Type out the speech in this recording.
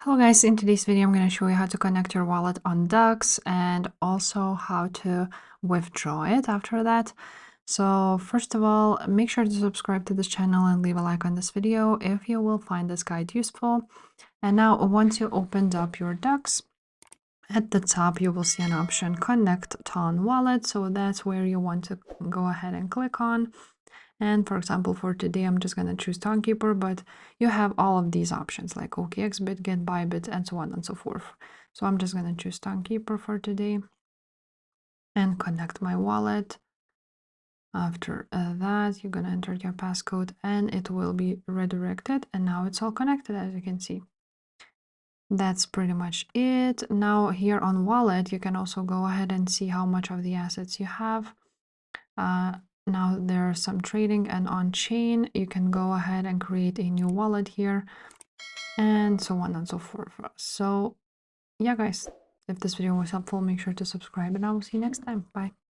Hello guys, in today's video I'm going to show you how to connect your wallet on DUCKS and also how to withdraw it after that. So first of all, make sure to subscribe to this channel and leave a like on this video if you will find this guide useful. And now once you opened up your DUCKS, at the top you will see an option Connect Ton Wallet. So that's where you want to go ahead and click on. And for example, for today, I'm just going to choose Timekeeper, but you have all of these options like OKX, BitGet, Bybit, and so on and so forth. So I'm just going to choose Timekeeper for today and connect my wallet. After that, you're going to enter your passcode and it will be redirected. And now it's all connected, as you can see. That's pretty much it. Now here on wallet, you can also go ahead and see how much of the assets you have. Now there's some trading, and on chain you can go ahead and create a new wallet here and so on and so forth. So yeah guys, if this video was helpful, make sure to subscribe and I will see you next time. Bye.